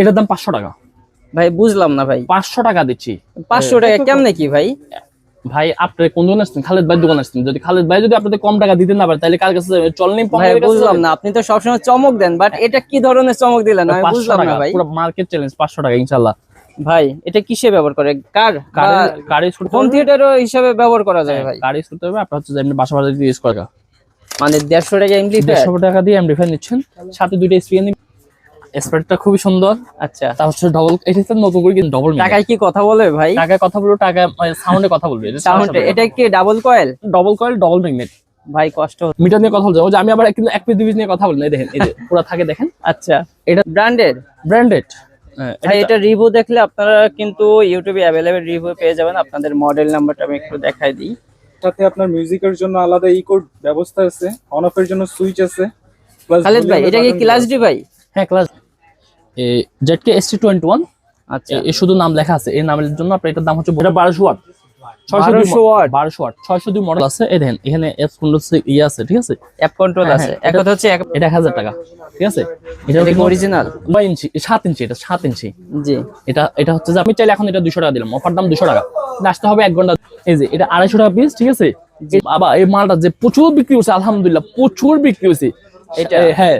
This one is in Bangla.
এটার দাম 500 টাকা। ভাই বুঝলাম না ভাই, 500 টাকা দিচ্ছি। 500 টাকা কেমনে কি ভাই? ভাই আপনি কোন দোকান আসছেন? খালেদ ভাই দোকান আসছেন। যদি খালেদ ভাই যদি আপনাদের কম টাকা দিতে না পারে তাহলে কার কাছে যাবেন? চল নেই ভাই বুঝলাম না, আপনি তো সবসময় চমক দেন, বাট এটা কি ধরনের চমক দিলেন আমি 500 বুঝলাম টাকা না ভাই। পুরো মার্কেট চ্যালেঞ্জ 500 টাকা ইনশাআল্লাহ। ভাই এটা কিসে ব্যবহার করে? কার গাড়ি শুট হোম থিয়েটারও হিসাবে ব্যবহার করা যায় ভাই? গাড়ি শুট হবে আপনার হচ্ছে যে এমনি বাসা বাড়িতে ইউজ করা। মানে 150 টাকা এমপ্লিফায়ার? 150 টাকা দিয়ে এমপ্লিফায়ার নিচ্ছেন, সাথে দুইটা স্পিকার। স্প্রেডটা খুবই সুন্দর। আচ্ছা, তা হচ্ছে ডবল, এটা হচ্ছে নতুন করে কিন্তু ডবল। টাকায় কি কথা বলে ভাই? টাকায় কথা বলবো, টাকা সাউন্ডে কথা বলবে। সাউন্ড এটা কি double coil? Double coil, double magnet. ভাই কষ্ট হচ্ছে। মিটার নিয়ে কথা বলতে হবে যে আমি আবার কিন্তু এক পিস দুই পিস নিয়ে কথা বলি না। এই দেখেন, এই যে পুরো থাকে দেখেন। আচ্ছা, এটা ব্র্যান্ডেড? ব্র্যান্ডেড। ভাই এটা রিভিউ দেখলে আপনারা কিন্তু ইউটিউবে অ্যাভেলেবেল রিভিউ পেয়ে যাবেন। আপনাদের মডেল নাম্বারটা আমি একটু দেখাই দিই। সাথে আপনার মিউজিকের জন্য আলাদা ইকোর ব্যবস্থা আছে, অন অফ এর জন্য সুইচ আছে। খালেদ ভাই এটা কি ক্লাস ডি ভাই? হ্যাঁ ক্লাস জেডকে ST21। আচ্ছা, এই শুধু নাম লেখা আছে, এই নামের জন্য আপনার এটার দাম হচ্ছে 1200 ওয়াট। 1200 ওয়াট? 1200 ওয়াট 602 মডেল আছে। এই দেখেন এখানে এফ কন্ট্রোল ইয়ে আছে, ঠিক আছে, অ্যাপ কন্ট্রোল আছে। এক কথা হচ্ছে এটা 1000 টাকা, ঠিক আছে। এটা এটা অরিজিনাল 9 ইঞ্চি, 7 ইঞ্চি, এটা 7 ইঞ্চি। জি, এটা হচ্ছে যে আমি চাইলে এখন এটা 200 টাকা দিলাম, অফার দাম 200 টাকা। আসতে হবে 1 ঘন্টা। এই যে এটা 250 টাকা পিস, ঠিক আছে। বাবা এই মালটা যে প্রচুর বিক্রি হচ্ছে, আলহামদুলিল্লাহ প্রচুর বিক্রি হচ্ছে। এটা হ্যাঁ